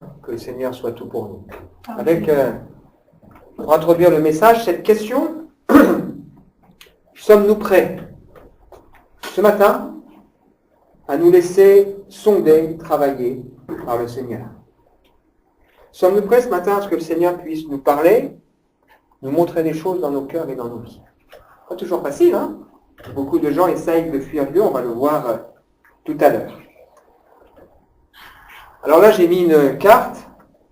Que le Seigneur soit tout pour nous. Avec, pour introduire le message, cette question, sommes-nous prêts ce matin à nous laisser sonder, travailler par le Seigneur? Sommes-nous prêts ce matin à ce que le Seigneur puisse nous parler, nous montrer des choses dans nos cœurs et dans nos vies? Pas toujours facile, hein? Beaucoup de gens essayent de fuir Dieu, on va le voir tout à l'heure. Alors là, j'ai mis une carte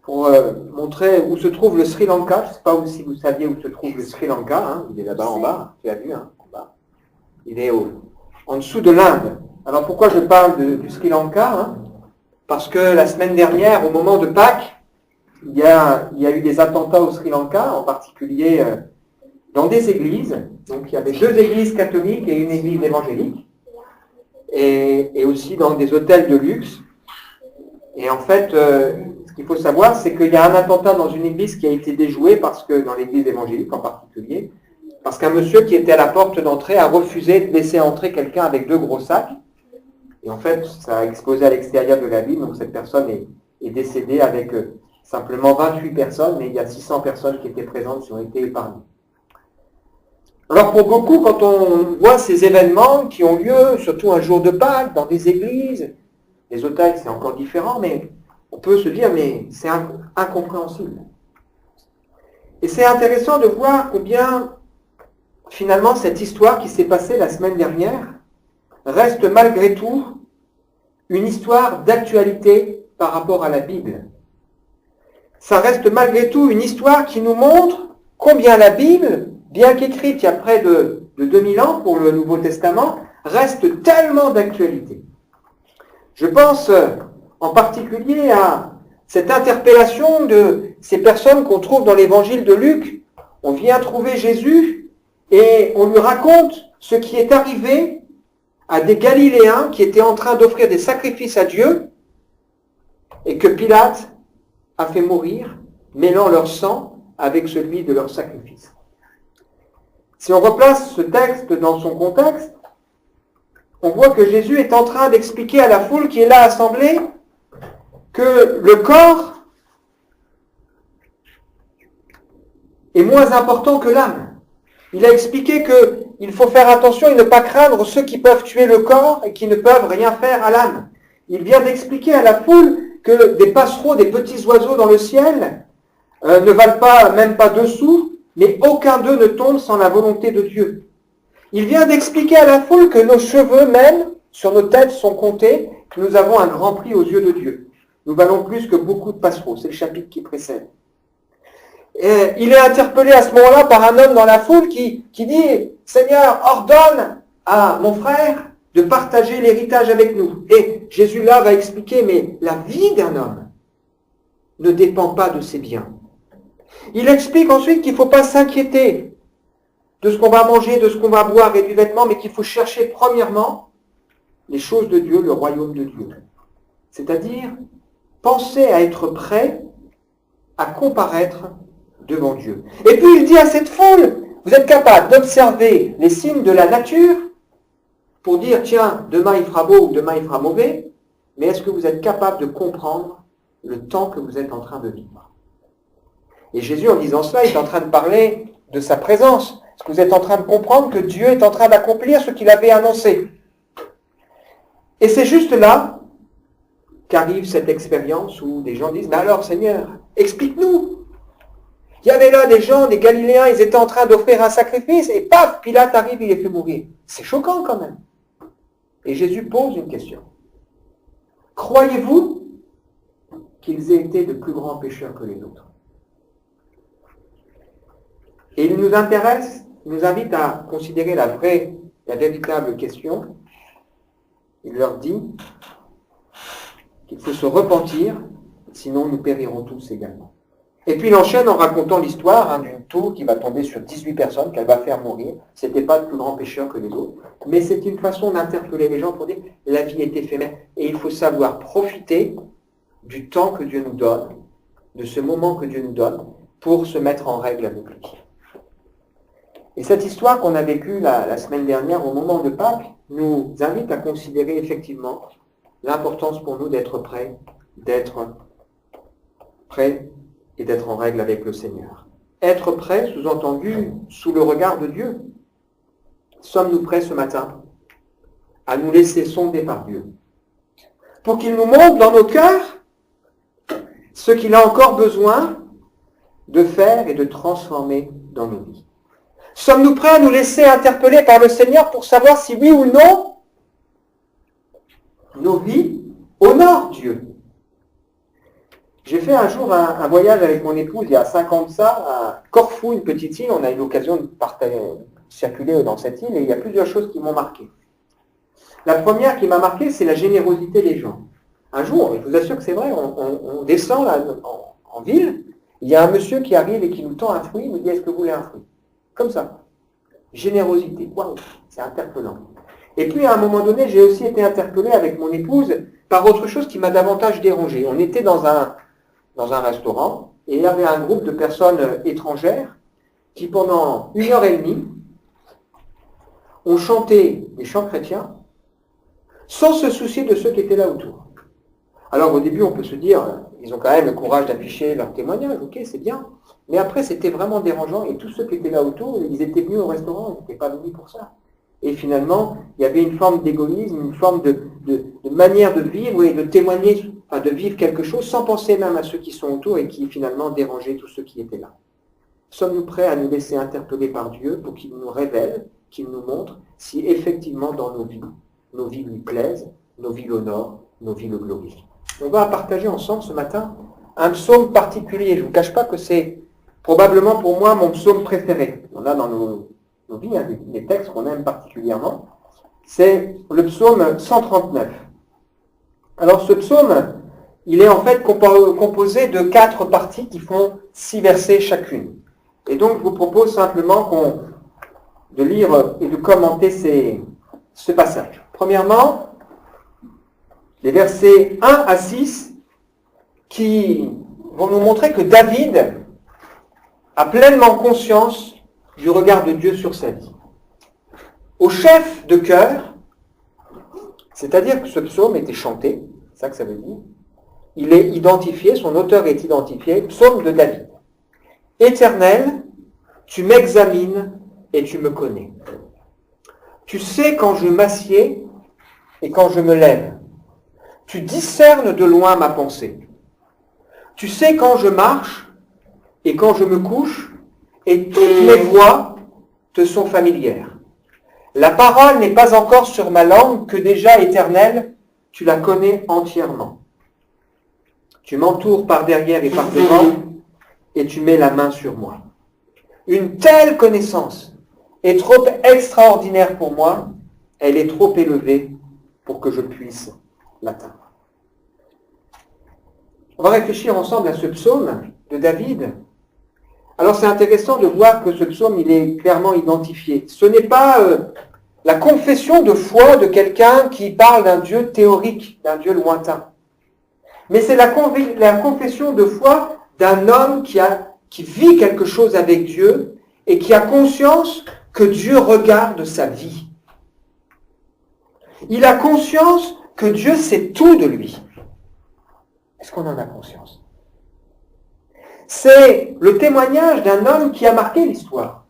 pour montrer où se trouve le Sri Lanka. Je ne sais pas si vous saviez où se trouve le Sri Lanka. Hein. Il est là-bas en bas, tu as vu, hein, en bas. Il est en dessous de l'Inde. Alors pourquoi je parle du Sri Lanka, hein? Parce que la semaine dernière, au moment de Pâques, il y a eu des attentats au Sri Lanka, en particulier dans des églises. Donc il y avait 2 églises catholiques et une église évangélique. Et aussi dans des hôtels de luxe. Et en fait, ce qu'il faut savoir, c'est qu'il y a un attentat dans une église qui a été déjoué, parce que dans l'église évangélique en particulier, parce qu'un monsieur qui était à la porte d'entrée a refusé de laisser entrer quelqu'un avec 2 gros sacs. Et en fait, ça a explosé à l'extérieur de la ville, donc cette personne est décédée avec simplement 28 personnes, mais il y a 600 personnes qui étaient présentes qui ont été épargnées. Alors pour beaucoup, quand on voit ces événements qui ont lieu, surtout un jour de Pâques, dans des églises, les hôtels, c'est encore différent, mais on peut se dire, mais c'est incompréhensible. Et c'est intéressant de voir combien, finalement, cette histoire qui s'est passée la semaine dernière reste malgré tout une histoire d'actualité par rapport à la Bible. Ça reste malgré tout une histoire qui nous montre combien la Bible, bien qu'écrite il y a près de 2000 ans pour le Nouveau Testament, reste tellement d'actualité. Je pense en particulier à cette interpellation de ces personnes qu'on trouve dans l'évangile de Luc. On vient trouver Jésus et on lui raconte ce qui est arrivé à des Galiléens qui étaient en train d'offrir des sacrifices à Dieu et que Pilate a fait mourir, mêlant leur sang avec celui de leur sacrifice. Si on replace ce texte dans son contexte, on voit que Jésus est en train d'expliquer à la foule qui est là assemblée que le corps est moins important que l'âme. Il a expliqué qu'il faut faire attention et ne pas craindre ceux qui peuvent tuer le corps et qui ne peuvent rien faire à l'âme. Il vient d'expliquer à la foule que des passereaux, des petits oiseaux dans le ciel ne valent pas, même pas 2 sous, mais aucun d'eux ne tombe sans la volonté de Dieu. Il vient d'expliquer à la foule que nos cheveux même sur nos têtes sont comptés, que nous avons un grand prix aux yeux de Dieu. Nous valons plus que beaucoup de passereaux. C'est le chapitre qui précède. Et il est interpellé à ce moment-là par un homme dans la foule qui dit « Seigneur, ordonne à mon frère de partager l'héritage avec nous. » Et Jésus là va expliquer, mais la vie d'un homme ne dépend pas de ses biens. Il explique ensuite qu'il ne faut pas s'inquiéter de ce qu'on va manger, de ce qu'on va boire et du vêtement, mais qu'il faut chercher premièrement les choses de Dieu, le royaume de Dieu. C'est-à-dire, penser à être prêt à comparaître devant Dieu. Et puis il dit à cette foule, vous êtes capable d'observer les signes de la nature pour dire, tiens, demain il fera beau ou demain il fera mauvais, mais est-ce que vous êtes capable de comprendre le temps que vous êtes en train de vivre? Et Jésus, en disant cela, il est en train de parler de sa présence. Est-ce que vous êtes en train de comprendre que Dieu est en train d'accomplir ce qu'il avait annoncé? Et c'est juste là qu'arrive cette expérience où des gens disent, mais alors Seigneur, explique-nous. Il y avait là des gens, des Galiléens, ils étaient en train d'offrir un sacrifice, et paf, Pilate arrive, il les fait mourir. C'est choquant quand même. Et Jésus pose une question. Croyez-vous qu'ils aient été de plus grands pécheurs que les autres? Et il nous invite à considérer la véritable question. Il leur dit qu'il faut se repentir, sinon nous périrons tous également. Et puis il enchaîne en racontant l'histoire d'une tour qui va tomber sur 18 personnes, qu'elle va faire mourir. Ce n'était pas de plus grands pécheurs que les autres, mais c'est une façon d'interpeller les gens pour dire la vie est éphémère. Et il faut savoir profiter du temps que Dieu nous donne, de ce moment que Dieu nous donne, pour se mettre en règle avec lui. Et cette histoire qu'on a vécue la semaine dernière au moment de Pâques nous invite à considérer effectivement l'importance pour nous d'être prêts, d'être prêt et d'être en règle avec le Seigneur. Être prêt, sous-entendu, sous le regard de Dieu. Sommes-nous prêts ce matin à nous laisser sonder par Dieu pour qu'il nous montre dans nos cœurs ce qu'il a encore besoin de faire et de transformer dans nos vies? Sommes-nous prêts à nous laisser interpeller par le Seigneur pour savoir si oui ou non nos vies honorent Dieu? J'ai fait un jour un voyage avec mon épouse, il y a 5 ans de ça, à Corfou, une petite île. On a eu l'occasion de circuler dans cette île et il y a plusieurs choses qui m'ont marqué. La première qui m'a marqué, c'est la générosité des gens. Un jour, je vous assure que c'est vrai, on descend là, en ville, il y a un monsieur qui arrive et qui nous tend un fruit, il nous dit « Est-ce que vous voulez un fruit ?» Comme ça. Générosité. Waouh, c'est interpellant. Et puis à un moment donné, j'ai aussi été interpellé avec mon épouse par autre chose qui m'a davantage dérangé. On était dans un restaurant et il y avait un groupe de personnes étrangères qui pendant 1h30 ont chanté des chants chrétiens sans se soucier de ceux qui étaient là autour. Alors au début on peut se dire, ils ont quand même le courage d'afficher leur témoignage, ok c'est bien, mais après c'était vraiment dérangeant et tous ceux qui étaient là autour, ils étaient venus au restaurant, ils n'étaient pas venus pour ça. Et finalement, il y avait une forme d'égoïsme, une forme de manière de vivre et de témoigner, enfin de vivre quelque chose sans penser même à ceux qui sont autour et qui finalement dérangeaient tous ceux qui étaient là. Sommes-nous prêts à nous laisser interpeller par Dieu pour qu'il nous révèle, qu'il nous montre si effectivement dans nos vies lui plaisent, nos vies l'honorent, nos vies le glorifient? On va partager ensemble ce matin un psaume particulier. Je ne vous cache pas que c'est probablement pour moi mon psaume préféré. On a dans nos vies des textes qu'on aime particulièrement. C'est le psaume 139. Alors ce psaume, il est en fait composé de 4 parties qui font 6 versets chacune. Et donc je vous propose simplement de lire et de commenter ce passage. Premièrement, les versets 1 à 6 qui vont nous montrer que David a pleinement conscience du regard de Dieu sur sa vie. Au chef de chœur, c'est-à-dire que ce psaume était chanté, c'est ça que ça veut dire, il est identifié, son auteur est identifié, psaume de David. Éternel, tu m'examines et tu me connais. Tu sais quand je m'assieds et quand je me lève. Tu discernes de loin ma pensée. Tu sais quand je marche et quand je me couche, et toutes mes voies te sont familières. La parole n'est pas encore sur ma langue que déjà, Éternel, tu la connais entièrement. Tu m'entoures par derrière et par devant, et tu mets la main sur moi. Une telle connaissance est trop extraordinaire pour moi, elle est trop élevée pour que je puisse l'atteindre. On va réfléchir ensemble à ce psaume de David. Alors c'est intéressant de voir que ce psaume, il est clairement identifié. Ce n'est pas la confession de foi de quelqu'un qui parle d'un Dieu théorique, d'un Dieu lointain. Mais c'est la confession de foi d'un homme qui vit quelque chose avec Dieu et qui a conscience que Dieu regarde sa vie. Il a conscience que Dieu sait tout de lui. Est-ce qu'on en a conscience? C'est le témoignage d'un homme qui a marqué l'histoire.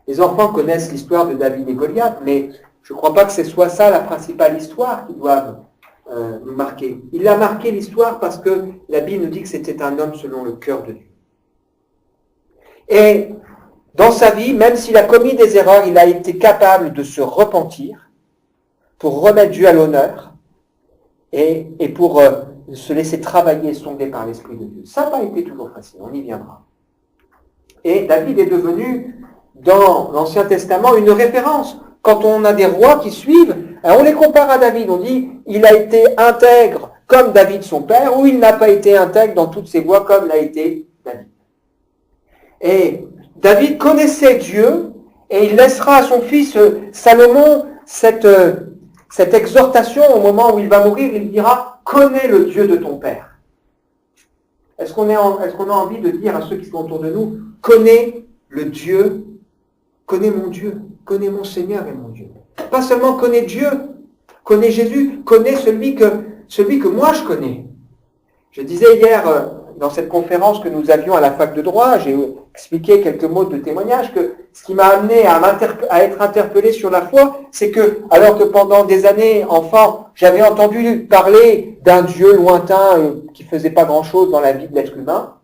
Les enfants connaissent l'histoire de David et Goliath, mais je ne crois pas que ce soit ça la principale histoire qu'ils doivent nous marquer. Il a marqué l'histoire parce que la Bible nous dit que c'était un homme selon le cœur de Dieu. Et dans sa vie, même s'il a commis des erreurs, il a été capable de se repentir pour remettre Dieu à l'honneur et pour se laisser travailler et sonder par l'Esprit de Dieu. Ça n'a pas été toujours facile, on y viendra. Et David est devenu, dans l'Ancien Testament, une référence. Quand on a des rois qui suivent, on les compare à David. On dit, il a été intègre comme David son père, ou il n'a pas été intègre dans toutes ses voies comme l'a été David. Et David connaissait Dieu, et il laissera à son fils Salomon cette exhortation au moment où il va mourir. Il dira, connais le Dieu de ton père. Est-ce qu'on a envie de dire à ceux qui sont autour de nous, connais le Dieu, connais mon Dieu, connais mon Seigneur et mon Dieu. Pas seulement connais Dieu, connais Jésus, connais celui que moi je connais. Je disais hier, dans cette conférence que nous avions à la fac de droit, j'ai expliqué quelques mots de témoignage que ce qui m'a amené à être interpellé sur la foi, c'est que, alors que pendant des années, enfant, j'avais entendu parler d'un Dieu lointain qui faisait pas grand-chose dans la vie de l'être humain,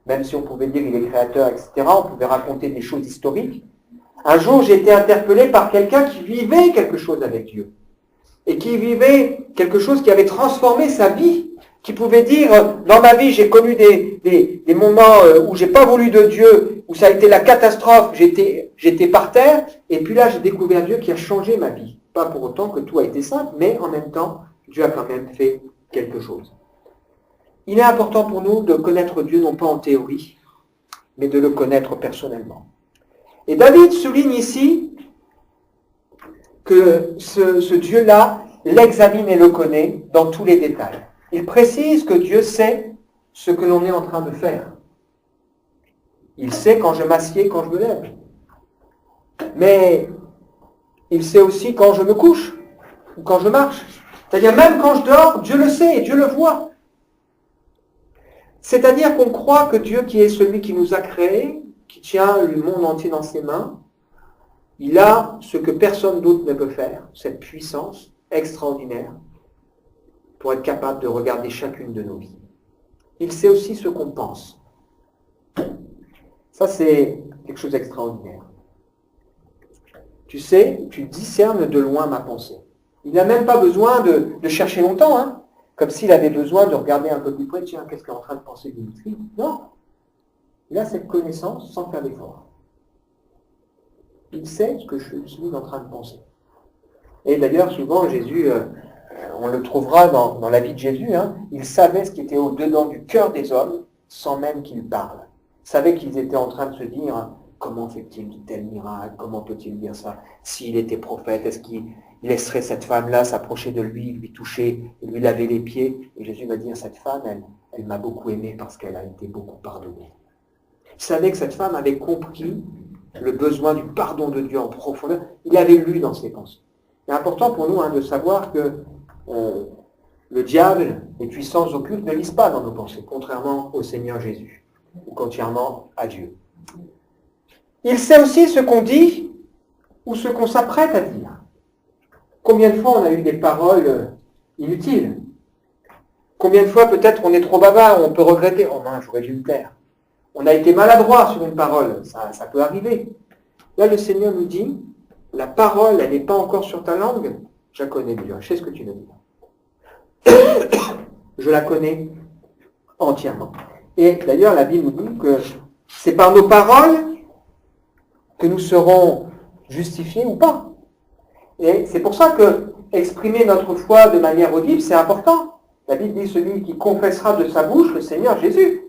même si on pouvait dire qu'il est créateur, etc., on pouvait raconter des choses historiques. Un jour, j'ai été interpellé par quelqu'un qui vivait quelque chose avec Dieu. Et qui vivait quelque chose qui avait transformé sa vie. Qui pouvait dire, dans ma vie, j'ai connu des moments où j'ai pas voulu de Dieu, où ça a été la catastrophe, j'étais par terre, et puis là, j'ai découvert Dieu qui a changé ma vie. Pas pour autant que tout a été simple, mais en même temps, Dieu a quand même fait quelque chose. Il est important pour nous de connaître Dieu, non pas en théorie, mais de le connaître personnellement. Et David souligne ici que ce Dieu-là l'examine et le connaît dans tous les détails. Il précise que Dieu sait ce que l'on est en train de faire. Il sait quand je m'assieds, quand je me lève. Mais il sait aussi quand je me couche ou quand je marche. C'est-à-dire même quand je dors, Dieu le sait et Dieu le voit. C'est-à-dire qu'on croit que Dieu, qui est celui qui nous a créés, qui tient le monde entier dans ses mains, il a ce que personne d'autre ne peut faire, cette puissance extraordinaire, pour être capable de regarder chacune de nos vies. Il sait aussi ce qu'on pense. Ça, c'est quelque chose d'extraordinaire. Tu sais, tu discernes de loin ma pensée. Il n'a même pas besoin de chercher longtemps, hein, comme s'il avait besoin de regarder un peu plus près, tiens, qu'est-ce qu'est en train de penser Dimitri ? Non. Il a cette connaissance sans faire d'effort. Il sait ce que je suis en train de penser. Et d'ailleurs, souvent, Jésus, on le trouvera dans la vie de Jésus, hein, il savait ce qui était au-dedans du cœur des hommes, sans même qu'ils parlent. Il savait qu'ils étaient en train de se dire, comment fait-il de tels miracles, comment peut-il dire ça? S'il était prophète, est-ce qu'il laisserait cette femme-là s'approcher de lui, lui toucher, lui laver les pieds? Et Jésus va dire, cette femme, elle m'a beaucoup aimé parce qu'elle a été beaucoup pardonnée. Il savait que cette femme avait compris le besoin du pardon de Dieu en profondeur. Il avait lu dans ses pensées. C'est important pour nous de savoir que le diable, les puissances occultes ne lisent pas dans nos pensées, contrairement au Seigneur Jésus, ou contrairement à Dieu. Il sait aussi ce qu'on dit ou ce qu'on s'apprête à dire. Combien de fois on a eu des paroles inutiles? Combien de fois peut-être on est trop bavard, on peut regretter, oh mince, j'aurais dû me taire. On a été maladroit sur une parole, ça peut arriver. Là, le Seigneur nous dit, la parole, elle n'est pas encore sur ta langue, je la connais bien, je sais ce que tu veux dire. Je la connais entièrement. Et d'ailleurs, la Bible nous dit que c'est par nos paroles que nous serons justifiés ou pas. Et c'est pour ça que exprimer notre foi de manière audible, c'est important. La Bible dit, celui qui confessera de sa bouche le Seigneur Jésus.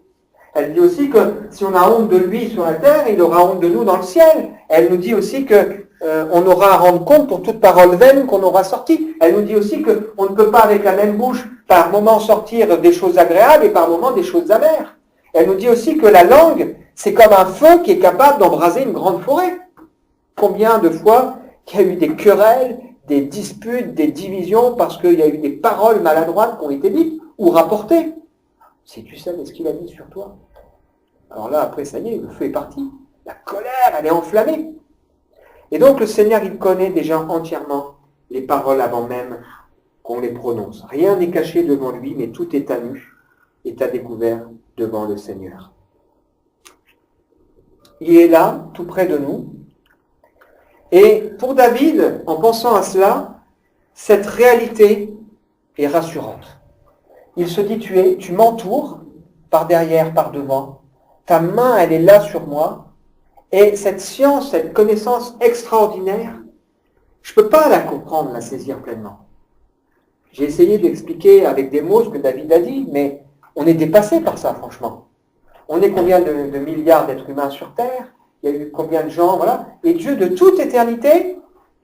Elle dit aussi que si on a honte de lui sur la terre, il aura honte de nous dans le ciel. Elle nous dit aussi que on aura à rendre compte pour toute parole vaine qu'on aura sortie. Elle nous dit aussi qu'on ne peut pas avec la même bouche par moment sortir des choses agréables et par moment des choses amères. Elle nous dit aussi que la langue, c'est comme un feu qui est capable d'embraser une grande forêt. Combien de fois qu'il y a eu des querelles, des disputes, des divisions parce qu'il y a eu des paroles maladroites qui ont été dites ou rapportées. Si tu savais ce qu'il a dit sur toi. Alors là, après, ça y est, le feu est parti. La colère, elle est enflammée. Et donc, le Seigneur, il connaît déjà entièrement les paroles avant même qu'on les prononce. Rien n'est caché devant lui, mais tout est à nu, est à découvert devant le Seigneur. Il est là, tout près de nous. Et pour David, en pensant à cela, cette réalité est rassurante. Il se dit, tu m'entoures, par derrière, par devant. Ta main, elle est là sur moi. Et cette science, cette connaissance extraordinaire, je ne peux pas la comprendre, la saisir pleinement. J'ai essayé d'expliquer avec des mots ce que David a dit, mais on est dépassé par ça, franchement. On est combien de milliards d'êtres humains sur Terre? Il y a eu combien de gens, voilà. Et Dieu, de toute éternité,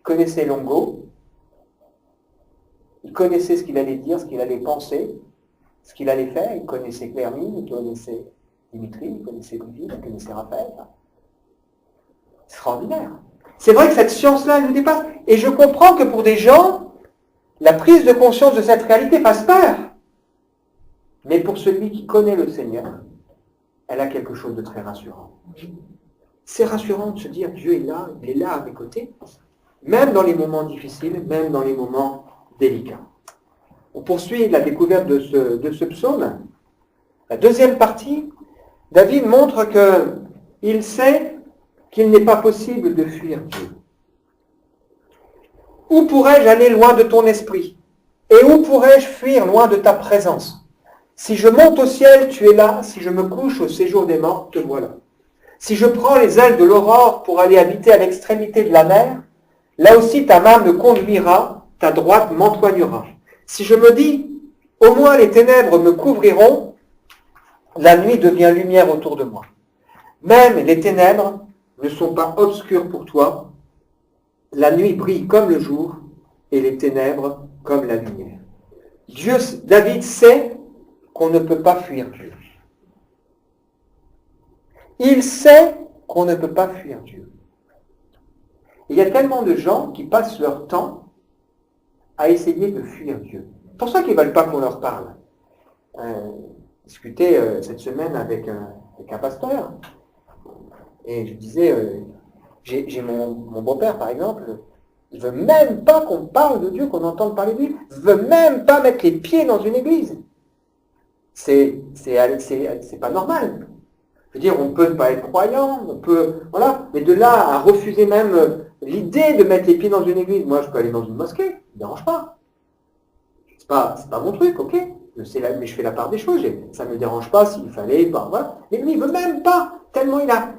connaissait Longo. Il connaissait ce qu'il allait dire, ce qu'il allait penser, ce qu'il allait faire. Il connaissait Clérmine, il connaissait Dimitri, il connaissait Louis, il connaissait Raphaël. Extraordinaire. C'est vrai que cette science-là, elle nous dépasse. Et je comprends que pour des gens, la prise de conscience de cette réalité fasse peur. Mais pour celui qui connaît le Seigneur, elle a quelque chose de très rassurant. C'est rassurant de se dire, Dieu est là, il est là à mes côtés, même dans les moments difficiles, même dans les moments délicats. On poursuit la découverte de ce psaume. La deuxième partie, David montre qu'il sait qu'il n'est pas possible de fuir Dieu. Où pourrais-je aller loin de ton esprit? Et où pourrais-je fuir loin de ta présence? Si je monte au ciel, tu es là. Si je me couche au séjour des morts, te voilà. Si je prends les ailes de l'aurore pour aller habiter à l'extrémité de la mer, là aussi ta main me conduira, ta droite m'empoignera. Si je me dis, au moins les ténèbres me couvriront, la nuit devient lumière autour de moi. Même les ténèbres ne sont pas obscures pour toi. La nuit brille comme le jour et les ténèbres comme la lumière. David sait qu'on ne peut pas fuir Dieu. Il sait qu'on ne peut pas fuir Dieu. Il y a tellement de gens qui passent leur temps à essayer de fuir Dieu. C'est pour ça qu'ils ne veulent pas qu'on leur parle. Discuté cette semaine avec un pasteur, et je disais, j'ai mon beau-père par exemple, il ne veut même pas qu'on parle de Dieu, qu'on entende parler de lui, il ne veut même pas mettre les pieds dans une église. C'est pas normal. Je veux dire, on peut ne pas être croyant, on peut, voilà, mais de là à refuser même l'idée de mettre les pieds dans une église, moi je peux aller dans une mosquée, ça ne me dérange pas. C'est pas mon truc, ok, mais je fais la part des choses, ça ne me dérange pas s'il fallait, voilà. Mais lui, il ne veut même pas, tellement il a,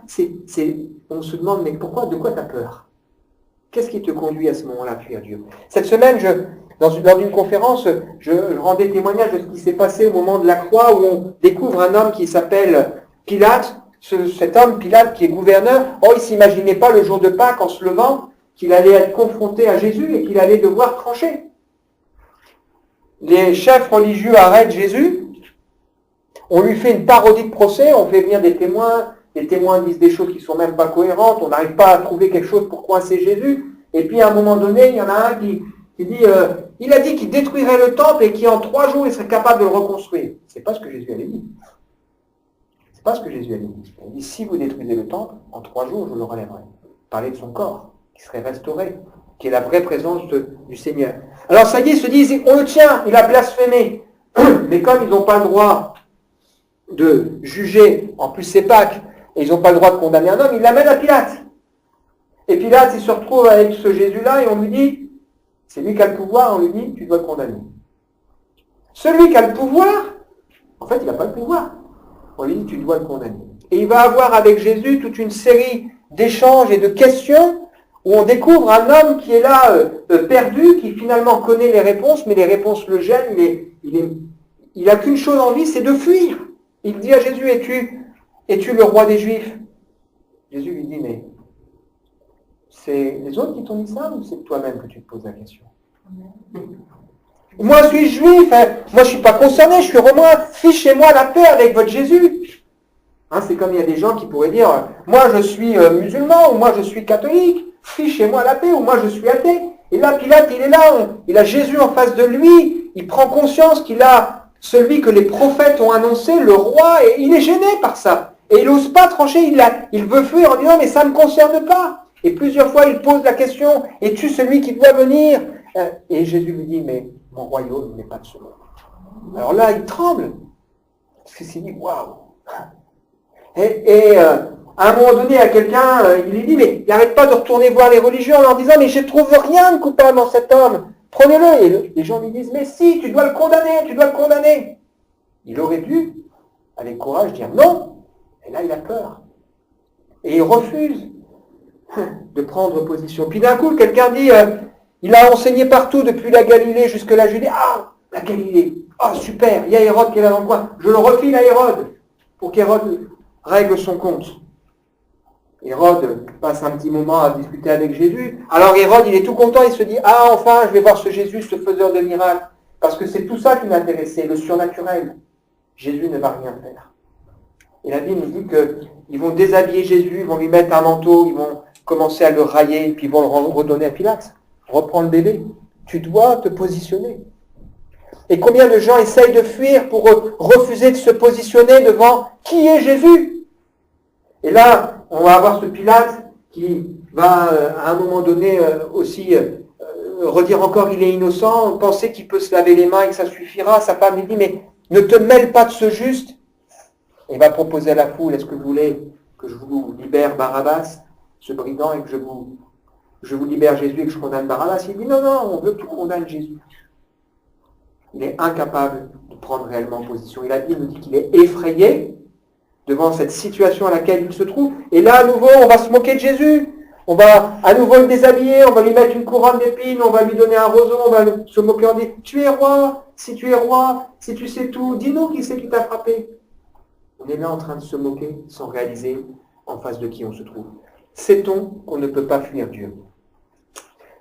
on se demande, mais pourquoi, de quoi tu as peur? Qu'est-ce qui te conduit à ce moment-là à fuir Dieu? Cette semaine, lors d'une conférence, je rendais témoignage de ce qui s'est passé au moment de la croix, où on découvre un homme qui s'appelle Pilate. Cet homme, Pilate, qui est gouverneur, il ne s'imaginait pas le jour de Pâques, en se levant, qu'il allait être confronté à Jésus et qu'il allait devoir trancher. Les chefs religieux arrêtent Jésus, on lui fait une parodie de procès, on fait venir des témoins disent des choses qui ne sont même pas cohérentes, on n'arrive pas à trouver quelque chose pour coincer Jésus, et puis à un moment donné, il y en a un qui dit, il a dit qu'il détruirait le temple et qu'en 3 jours, il serait capable de le reconstruire. C'est pas ce que Jésus avait dit. C'est pas ce que Jésus avait dit. Il a dit, si vous détruisez le temple, en 3 jours, je le relèverai. Parler de son corps, qui serait restauré, qui est la vraie présence du Seigneur. Alors ça y est, ils se disent, on le tient, il a blasphémé. Mais comme ils n'ont pas le droit de juger, en plus c'est Pâques, et ils n'ont pas le droit de condamner un homme, ils l'amènent à Pilate. Et Pilate, il se retrouve avec ce Jésus-là, et on lui dit, c'est lui qui a le pouvoir, on lui dit, tu dois le condamner. Celui qui a le pouvoir, en fait, il n'a pas le pouvoir. On lui dit, tu dois le condamner. Et il va avoir avec Jésus toute une série d'échanges et de questions, où on découvre un homme qui est là, perdu, qui finalement connaît les réponses, mais les réponses le gênent, il n'a qu'une chose en vie, c'est de fuir. Il dit à Jésus, es-tu le roi des Juifs? Jésus lui dit, mais c'est les autres qui t'ont dit ça ou c'est toi-même que tu te poses la question? Moi, je suis juif, moi je ne suis pas concerné, je suis romain, fichez-moi la paix avec votre Jésus. C'est comme il y a des gens qui pourraient dire, moi je suis musulman, ou moi je suis catholique, fichez-moi la paix, ou moi je suis athée. Et là, Pilate, il est là, il a Jésus en face de lui, il prend conscience qu'il a celui que les prophètes ont annoncé, le roi, et il est gêné par ça. Et il n'ose pas trancher, il veut fuir en disant, mais ça ne me concerne pas. Et plusieurs fois, il pose la question, es-tu celui qui doit venir? Et Jésus lui dit, mais mon royaume n'est pas de ce monde. Alors là, il tremble. Parce qu'il s'est dit, waouh. Et à un moment donné, à quelqu'un, il lui dit, mais il n'arrête pas de retourner voir les religieux en leur disant, mais je ne trouve rien de coupable dans cet homme. Prenez-le. Et les gens lui disent, mais si, tu dois le condamner, tu dois le condamner. Il aurait dû, avec courage, dire non. Et là, il a peur. Et il refuse de prendre position. Puis d'un coup, quelqu'un dit, il a enseigné partout, depuis la Galilée jusque la Judée. Ah, la Galilée. Ah, super, il y a Hérode qui est là dans le coin. Je le refile à Hérode, pour qu'Hérode règle son compte. Hérode passe un petit moment à discuter avec Jésus. Alors Hérode, il est tout content, il se dit, ah, enfin, je vais voir ce Jésus, ce faiseur de miracles. Parce que c'est tout ça qui m'intéressait, le surnaturel. Jésus ne va rien faire. Et la Bible nous dit qu'ils vont déshabiller Jésus, ils vont lui mettre un manteau, ils vont commencer à le railler, puis ils vont le redonner à Pilate. Reprends le bébé. Tu dois te positionner. Et combien de gens essayent de fuir pour refuser de se positionner devant qui est Jésus? Et là, on va avoir ce Pilate qui va, à un moment donné, aussi redire encore il est innocent, penser qu'il peut se laver les mains et que ça suffira. Sa femme lui dit, mais ne te mêle pas de ce juste. Et il va proposer à la foule, est-ce que vous voulez que je vous libère Barabbas, ce brigand, et que je vous libère Jésus et que je condamne Barabbas? Il dit, non, on veut que tu condamnes Jésus. Il est incapable de prendre réellement position. La Bible nous dit qu'il est effrayé devant cette situation à laquelle il se trouve. Et là, à nouveau, on va se moquer de Jésus. On va à nouveau le déshabiller, on va lui mettre une couronne d'épines, on va lui donner un roseau, on va se moquer en disant, tu es roi, si tu sais tout, dis-nous qui c'est qui t'a frappé. On est là en train de se moquer sans réaliser en face de qui on se trouve. Sait-on qu'on ne peut pas fuir Dieu?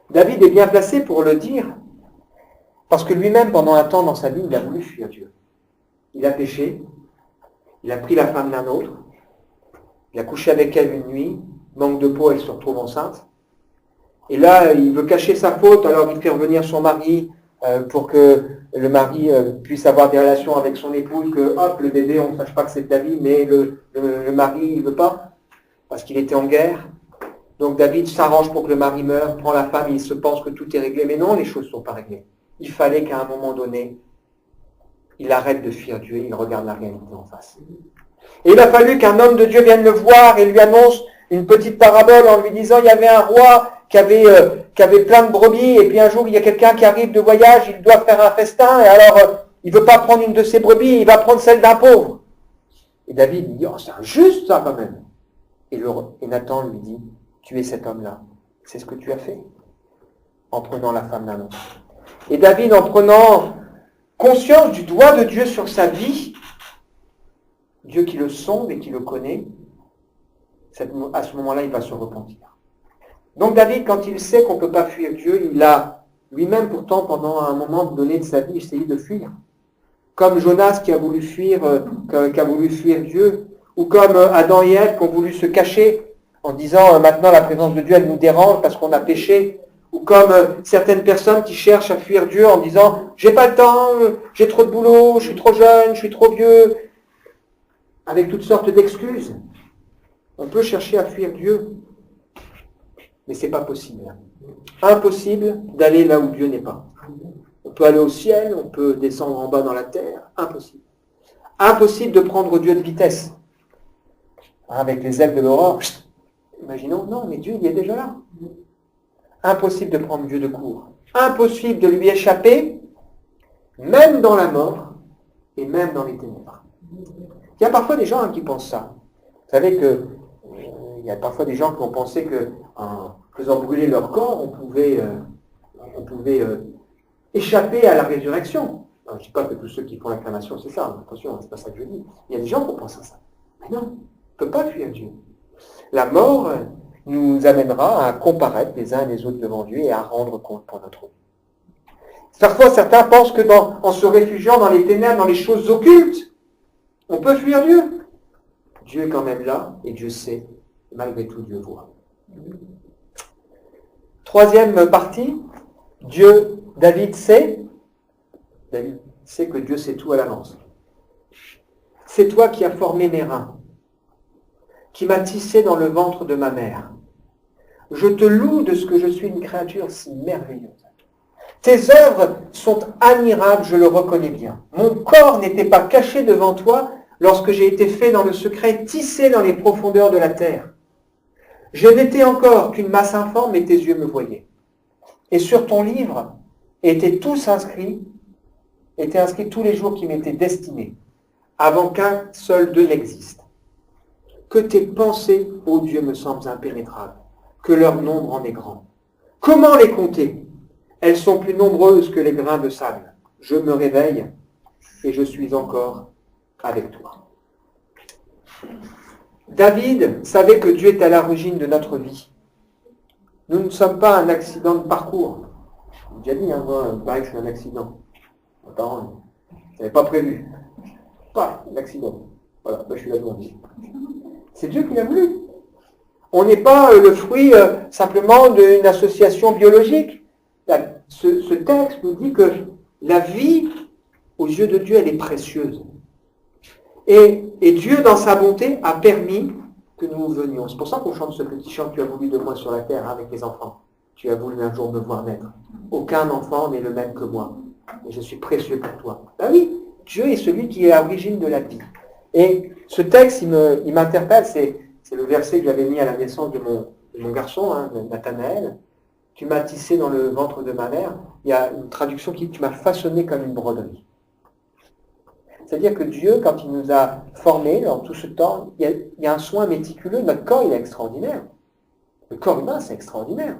David est bien placé pour le dire, parce que lui-même, pendant un temps dans sa vie, il a voulu fuir Dieu. Il a péché, il a pris la femme d'un autre, il a couché avec elle une nuit, manque de peau, elle se retrouve enceinte. Et là, il veut cacher sa faute, alors il fait revenir son mari pour que le mari puisse avoir des relations avec son épouse, que hop, le bébé, on ne sache pas que c'est David, mais le mari, il ne veut pas, parce qu'il était en guerre. Donc David s'arrange pour que le mari meure, prend la femme, il se pense que tout est réglé. Mais non, les choses ne sont pas réglées. Il fallait qu'à un moment donné, il arrête de fuir Dieu, il regarde la réalité en face. Et il a fallu qu'un homme de Dieu vienne le voir et lui annonce une petite parabole en lui disant, il y avait un roi qui avait plein de brebis, et puis un jour, il y a quelqu'un qui arrive de voyage, il doit faire un festin, et alors, il ne veut pas prendre une de ses brebis, il va prendre celle d'un pauvre. Et David lui dit, oh, c'est injuste ça quand même. Et Nathan lui dit, tu es cet homme-là. C'est ce que tu as fait, en prenant la femme d'un autre. Et David, en prenant conscience du doigt de Dieu sur sa vie, Dieu qui le sonde et qui le connaît, à ce moment-là, il va se repentir. Donc David, quand il sait qu'on ne peut pas fuir Dieu, il a lui-même pourtant, pendant un moment donné de sa vie, essayé de fuir. Comme Jonas qui a voulu fuir Dieu, ou comme Adam et Ève qui ont voulu se cacher en disant maintenant la présence de Dieu, elle nous dérange parce qu'on a péché. Ou comme certaines personnes qui cherchent à fuir Dieu en disant j'ai pas le temps, j'ai trop de boulot, je suis trop jeune, je suis trop vieux, avec toutes sortes d'excuses. On peut chercher à fuir Dieu, mais c'est pas possible. Impossible d'aller là où Dieu n'est pas. On peut aller au ciel, on peut descendre en bas dans la terre, impossible. Impossible de prendre Dieu de vitesse. Avec les ailes de l'aurore, imaginons, non, mais Dieu, il est déjà là. Impossible de prendre Dieu de court. Impossible de lui échapper, même dans la mort et même dans les ténèbres. Il y a parfois des gens qui pensent ça. Vous savez que il y a parfois des gens qui ont pensé qu'en faisant brûler leur corps, on pouvait échapper à la résurrection. Alors, je ne dis pas que tous ceux qui font l'incarnation, c'est ça. Attention, c'est pas ça que je dis. Il y a des gens qui pensent à ça. Mais non, on ne peut pas fuir Dieu. La mort nous amènera à comparaître les uns et les autres devant Dieu et à rendre compte pour notre vie. Parfois, certains pensent que en se réfugiant dans les ténèbres, dans les choses occultes, on peut fuir Dieu. Dieu est quand même là et Dieu sait. Malgré tout, Dieu voit. Troisième partie, David sait que Dieu sait tout à l'avance. C'est toi qui as formé mes reins, qui m'as tissé dans le ventre de ma mère. Je te loue de ce que je suis une créature si merveilleuse. Tes œuvres sont admirables, je le reconnais bien. Mon corps n'était pas caché devant toi lorsque j'ai été fait dans le secret, tissé dans les profondeurs de la terre. Je n'étais encore qu'une masse informe et tes yeux me voyaient. Et sur ton livre étaient inscrits tous les jours qui m'étaient destinés, avant qu'un seul d'eux n'existe. Que tes pensées, ô Dieu, me semblent impénétrables, que leur nombre en est grand. Comment les compter? Elles sont plus nombreuses que les grains de sable. Je me réveille et je suis encore avec toi. David savait que Dieu est à l'origine de notre vie. Nous ne sommes pas un accident de parcours. J'ai déjà dit, moi, il paraît que je suis un accident. Attends, je n'avais pas prévu. Pas l'accident. Voilà, je suis là devant. C'est Dieu qui l'a voulu. On n'est pas le fruit simplement d'une association biologique. Ce texte nous dit que La vie, aux yeux de Dieu, elle est précieuse. Et Dieu, dans sa bonté, a permis que nous venions. C'est pour ça qu'on chante ce petit chant, tu as voulu de moi sur la terre, hein, avec les enfants. Tu as voulu un jour me voir naître. Aucun enfant n'est le même que moi. Et je suis précieux pour toi. Ben oui, Dieu est celui qui est à l'origine de la vie. Et ce texte, il m'interpelle, c'est le verset que j'avais mis à la naissance de mon garçon, hein, Nathanaël. Tu m'as tissé dans le ventre de ma mère. Il y a une traduction qui dit, tu m'as façonné comme une broderie. C'est-à-dire que Dieu, quand il nous a formés dans tout ce temps, il y a un soin méticuleux. Notre corps, il est extraordinaire. Le corps humain, c'est extraordinaire.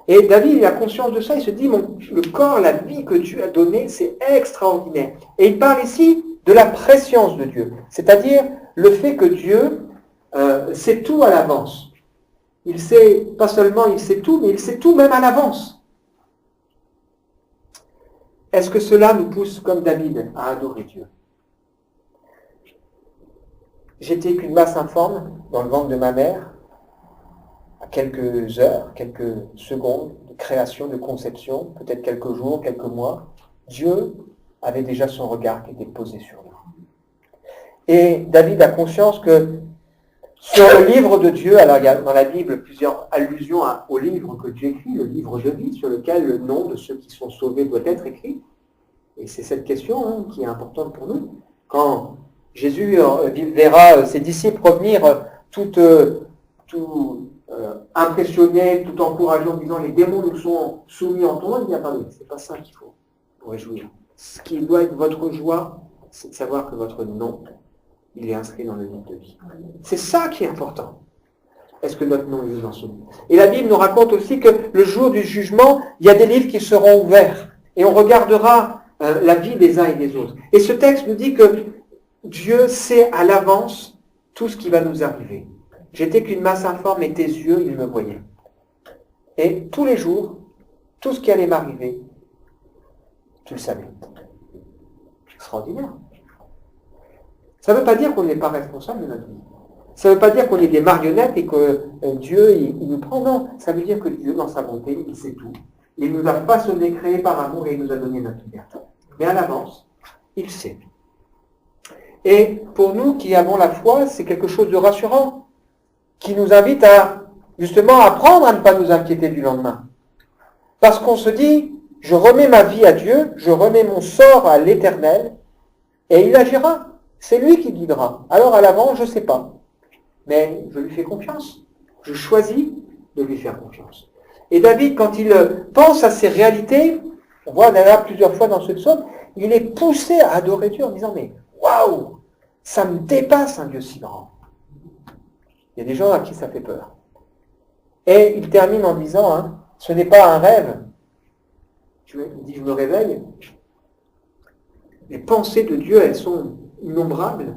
Et David, il a conscience de ça. Il se dit, le corps, la vie que Dieu a donnée, c'est extraordinaire. Et il parle ici de la préscience de Dieu. C'est-à-dire le fait que Dieu sait tout à l'avance. Il sait, pas seulement il sait tout, mais il sait tout même à l'avance. Est-ce que cela nous pousse, comme David, à adorer Dieu? J'étais qu'une masse informe dans le ventre de ma mère, à quelques heures, quelques secondes de création, de conception, peut-être quelques jours, quelques mois. Dieu avait déjà son regard qui était posé sur nous. Et David a conscience que sur le livre de Dieu, alors il y a dans la Bible plusieurs allusions au livre que Dieu écrit, le livre de vie, sur lequel le nom de ceux qui sont sauvés doit être écrit. Et c'est cette question qui est importante pour nous. Quand Jésus verra ses disciples revenir tout impressionnés, tout encouragés en disant les démons nous sont soumis en ton nom, il dit attendez, c'est pas ça qu'il faut vous réjouir. Ce qui doit être votre joie, c'est de savoir que votre nom, il est inscrit dans le livre de vie. C'est ça qui est important. Est-ce que notre nom est dans ce livre? Et la Bible nous raconte aussi que le jour du jugement, il y a des livres qui seront ouverts. Et on regardera la vie des uns et des autres. Et ce texte nous dit que Dieu sait à l'avance tout ce qui va nous arriver. J'étais qu'une masse informe et tes yeux, ils me voyaient. Et tous les jours, tout ce qui allait m'arriver, tu le savais. Extraordinaire. Ça ne veut pas dire qu'on n'est pas responsable de notre vie. Ça ne veut pas dire qu'on est des marionnettes et que Dieu, il nous prend. Non, ça veut dire que Dieu, dans sa bonté, il sait tout. Il nous a façonnés, créés par amour et il nous a donné notre liberté. Mais à l'avance, il sait. Et pour nous qui avons la foi, c'est quelque chose de rassurant, qui nous invite à, justement, apprendre à ne pas nous inquiéter du lendemain. Parce qu'on se dit, je remets ma vie à Dieu, je remets mon sort à l'Éternel, et il agira. C'est lui qui guidera. Alors à l'avant, je ne sais pas. Mais je lui fais confiance. Je choisis de lui faire confiance. Et David, quand il pense à ces réalités, on voit d'ailleurs plusieurs fois dans ce psaume, il est poussé à adorer Dieu en disant, mais waouh, ça me dépasse un Dieu si grand. Il y a des gens à qui ça fait peur. Et il termine en disant, ce n'est pas un rêve. Il dit, je me réveille. Les pensées de Dieu, elles sont innombrables.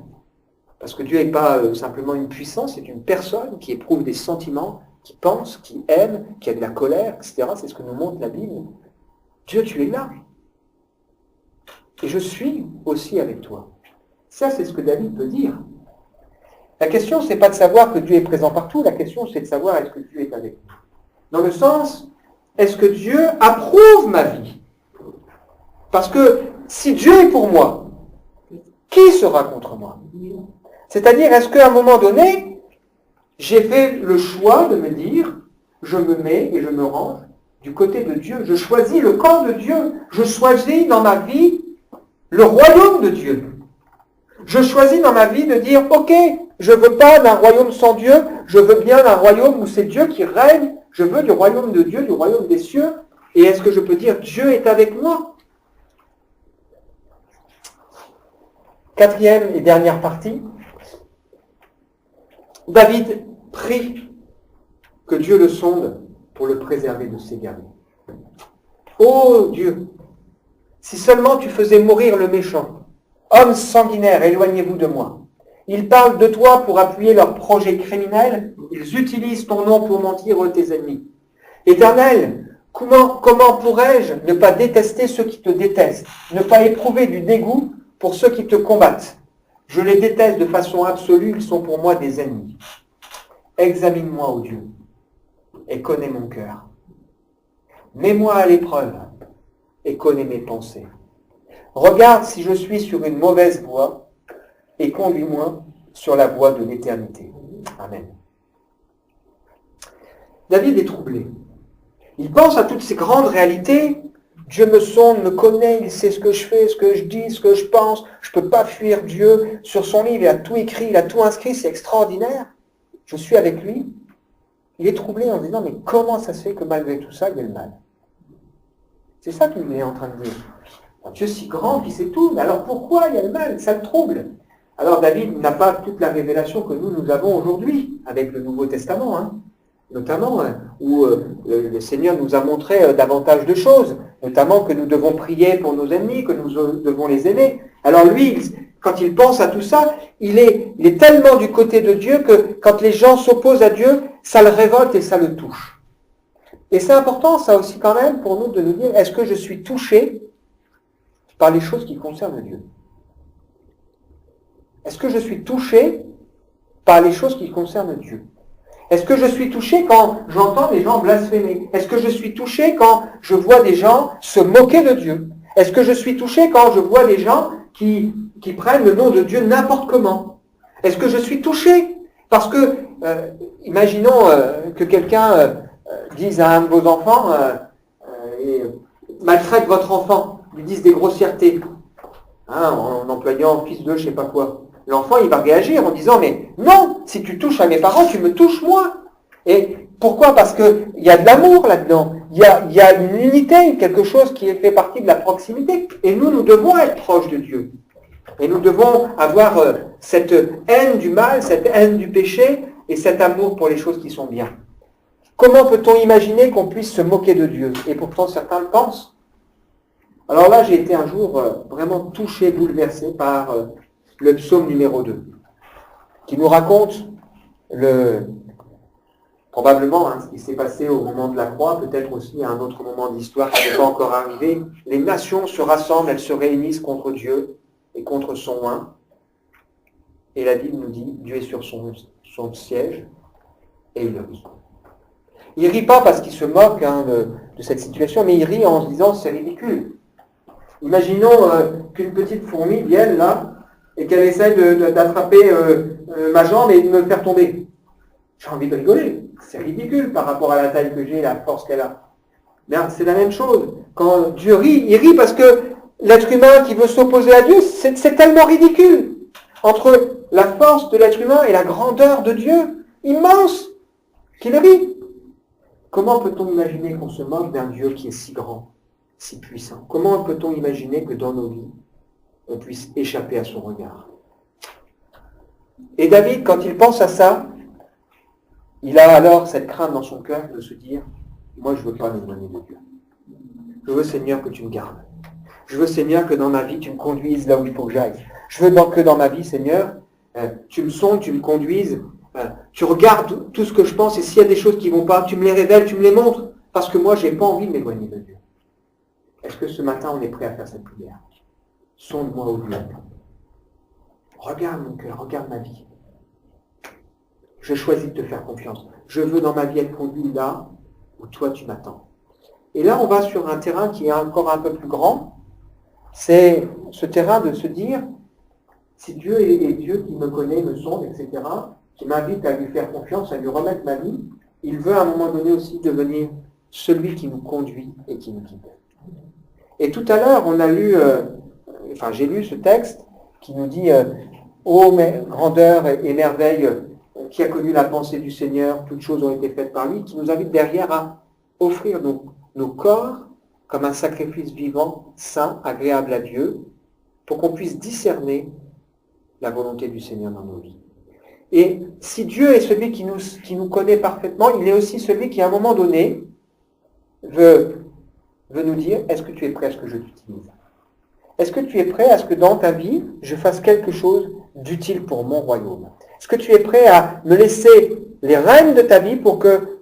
Parce que Dieu n'est pas simplement une puissance, c'est une personne qui éprouve des sentiments, qui pense, qui aime, qui a de la colère, etc. C'est ce que nous montre la Bible. Dieu, tu es là. Et je suis aussi avec toi. Ça, c'est ce que David peut dire. La question, c'est pas de savoir que Dieu est présent partout. La question, c'est de savoir est-ce que Dieu est avec nous. Dans le sens, est-ce que Dieu approuve ma vie? Parce que si Dieu est pour moi, qui sera contre moi? C'est-à-dire, est-ce qu'à un moment donné, j'ai fait le choix de me dire, je me mets et je me range du côté de Dieu. Je choisis le camp de Dieu. Je choisis dans ma vie le royaume de Dieu. Je choisis dans ma vie de dire, ok, je ne veux pas d'un royaume sans Dieu, je veux bien d'un royaume où c'est Dieu qui règne, je veux du royaume de Dieu, du royaume des cieux. Et est-ce que je peux dire, Dieu est avec moi? Quatrième et dernière partie. David prie que Dieu le sonde pour le préserver de s'égarer. Ô Dieu, si seulement tu faisais mourir le méchant, hommes sanguinaires, éloignez-vous de moi. Ils parlent de toi pour appuyer leurs projets criminels, ils utilisent ton nom pour mentir aux tes ennemis. Éternel, comment pourrais-je ne pas détester ceux qui te détestent, ne pas éprouver du dégoût pour ceux qui te combattent? Je les déteste de façon absolue, ils sont pour moi des ennemis. Examine-moi, ô Dieu, et connais mon cœur. Mets-moi à l'épreuve, et connais mes pensées. Regarde si je suis sur une mauvaise voie et conduis-moi sur la voie de l'éternité. Amen. David est troublé. Il pense à toutes ces grandes réalités. Dieu me sonde, me connaît, il sait ce que je fais, ce que je dis, ce que je pense. Je ne peux pas fuir Dieu. Sur son livre, il a tout écrit, il a tout inscrit, c'est extraordinaire. Je suis avec lui. Il est troublé en se disant, mais comment ça se fait que malgré tout ça, il y a le mal? C'est ça qu'il est en train de dire. Un Dieu si grand qui sait tout, mais alors pourquoi il y a le mal? Ça le trouble. Alors David n'a pas toute la révélation que nous avons aujourd'hui avec le Nouveau Testament, notamment où le Seigneur nous a montré davantage de choses, notamment que nous devons prier pour nos ennemis, que nous devons les aimer. Alors lui, quand il pense à tout ça, il est tellement du côté de Dieu que quand les gens s'opposent à Dieu, ça le révolte et ça le touche. Et c'est important, ça aussi quand même, pour nous de nous dire, est-ce que je suis touché par les choses qui concernent Dieu? Est-ce que je suis touché par les choses qui concernent Dieu? Est-ce que je suis touché quand j'entends des gens blasphémer? Est-ce que je suis touché quand je vois des gens se moquer de Dieu? Est-ce que je suis touché quand je vois des gens qui prennent le nom de Dieu n'importe comment? Est-ce que je suis touché? Parce que, imaginons que quelqu'un dise à un de vos enfants, maltraite votre enfant, lui dise des grossièretés, en employant fils de je sais pas quoi. L'enfant, il va réagir en disant, mais non, si tu touches à mes parents, tu me touches moi. Et pourquoi? Parce qu'il y a de l'amour là-dedans. Il y a une unité, quelque chose qui fait partie de la proximité. Et nous devons être proches de Dieu. Et nous devons avoir cette haine du mal, cette haine du péché et cet amour pour les choses qui sont bien. Comment peut-on imaginer qu'on puisse se moquer de Dieu? Et pourtant, certains le pensent. Alors là, j'ai été un jour vraiment touché, bouleversé par le psaume numéro 2, qui nous raconte probablement ce qui s'est passé au moment de la croix, peut-être aussi à un autre moment de l'histoire qui n'est pas encore arrivé. Les nations se rassemblent, elles se réunissent contre Dieu et contre son oint. Et la Bible nous dit, Dieu est sur son siège et il rit. Il rit pas parce qu'il se moque de cette situation, mais il rit en se disant c'est ridicule. Imaginons qu'une petite fourmi vienne là et qu'elle essaie d'attraper ma jambe et de me faire tomber. J'ai envie de rigoler. C'est ridicule par rapport à la taille que j'ai et la force qu'elle a. Mais c'est la même chose. Quand Dieu rit, il rit parce que l'être humain qui veut s'opposer à Dieu, c'est tellement ridicule. Entre la force de l'être humain et la grandeur de Dieu, immense, qu'il rit. Comment peut-on imaginer qu'on se moque d'un Dieu qui est si grand, si puissant? Comment peut-on imaginer que dans nos vies, on puisse échapper à son regard? Et David, quand il pense à ça, il a alors cette crainte dans son cœur de se dire, moi je ne veux pas m'éloigner de Dieu. Je veux, Seigneur, que tu me gardes. Je veux, Seigneur, que dans ma vie, tu me conduises là où il faut que j'aille. Je veux que dans ma vie, Seigneur, tu me sondes, tu me conduises, tu regardes tout ce que je pense, et s'il y a des choses qui ne vont pas, tu me les révèles, tu me les montres, parce que moi, je n'ai pas envie de m'éloigner de Dieu. Est-ce que ce matin, on est prêt à faire cette prière? Sonde-moi au Dieu. Regarde mon cœur, regarde ma vie. Je choisis de te faire confiance. Je veux dans ma vie être conduit là où toi tu m'attends. Et là, on va sur un terrain qui est encore un peu plus grand. C'est ce terrain de se dire, si Dieu est Dieu qui me connaît, me sonde, etc., qui m'invite à lui faire confiance, à lui remettre ma vie, il veut à un moment donné aussi devenir celui qui nous conduit et qui nous guide. Et tout à l'heure, on a lu, j'ai lu ce texte qui nous dit ô grandeur et merveille, qui a connu la pensée du Seigneur, toutes choses ont été faites par lui, qui nous invite derrière à offrir nos corps comme un sacrifice vivant, saint, agréable à Dieu, pour qu'on puisse discerner la volonté du Seigneur dans nos vies. Et si Dieu est celui qui nous connaît parfaitement, il est aussi celui qui, à un moment donné, veut nous dire, est-ce que tu es prêt à ce que je t'utilise? Est-ce que tu es prêt à ce que dans ta vie, je fasse quelque chose d'utile pour mon royaume? Est-ce que tu es prêt à me laisser les rênes de ta vie pour que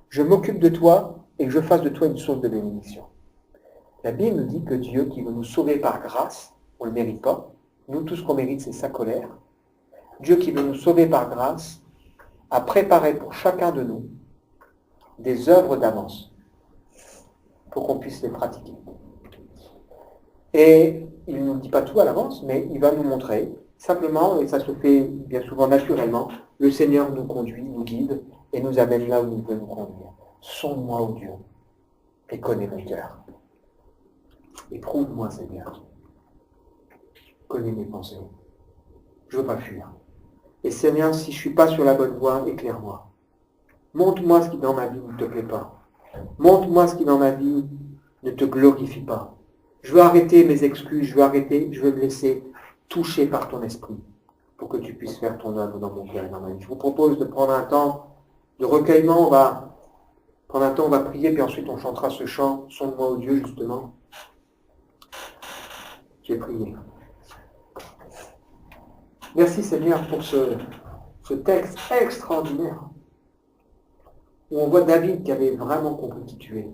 je m'occupe de toi et que je fasse de toi une source de bénédiction? La Bible nous dit que Dieu, qui veut nous sauver par grâce, on ne le mérite pas. Nous, tout ce qu'on mérite, c'est sa colère. Dieu qui veut nous sauver par grâce a préparé pour chacun de nous des œuvres d'avance pour qu'on puisse les pratiquer. Et il ne nous dit pas tout à l'avance, mais il va nous montrer. Simplement, et ça se fait bien souvent naturellement, le Seigneur nous conduit, nous guide et nous amène là où il veut nous conduire. Sonde-moi, ô Dieu, et connais mon cœur. Éprouve-moi, Seigneur. Connais mes pensées. Je ne veux pas fuir. Et Seigneur, si je ne suis pas sur la bonne voie, éclaire-moi. Montre-moi ce qui dans ma vie ne te plaît pas. Montre-moi ce qui dans ma vie ne te glorifie pas. Je veux arrêter mes excuses, je veux me laisser toucher par ton esprit pour que tu puisses faire ton œuvre dans mon cœur et dans ma vie. Je vous propose de prendre un temps de recueillement. On va prendre un temps, on va prier, puis ensuite on chantera ce chant, Sonde-moi au Dieu, justement. J'ai prié. Merci Seigneur pour ce texte extraordinaire où on voit David qui avait vraiment compris qui tu es.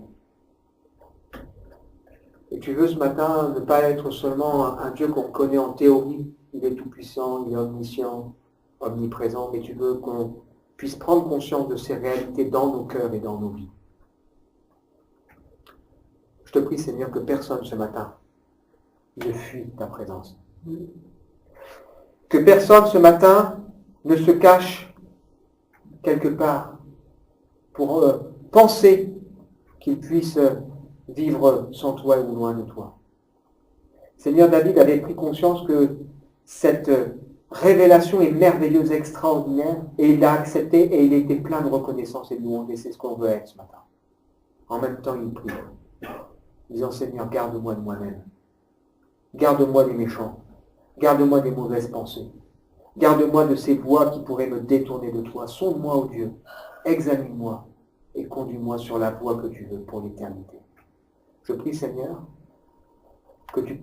Et tu veux ce matin ne pas être seulement un Dieu qu'on connaît en théorie, il est tout-puissant, il est omniscient, omniprésent, mais tu veux qu'on puisse prendre conscience de ces réalités dans nos cœurs et dans nos vies. Je te prie Seigneur que personne ce matin ne fuit ta présence. Que personne ce matin ne se cache quelque part pour penser qu'il puisse vivre sans toi ou loin de toi. Seigneur, David avait pris conscience que cette révélation est merveilleuse, extraordinaire, et il l'a accepté et il était plein de reconnaissance et de louange, et c'est ce qu'on veut être ce matin. En même temps, il prie, disant, Seigneur, garde-moi de moi-même. Garde-moi des méchants. Garde-moi des mauvaises pensées. Garde-moi de ces voies qui pourraient me détourner de toi. Sonde-moi, ô Dieu. Examine-moi et conduis-moi sur la voie que tu veux pour l'éternité. Je prie, Seigneur, que tu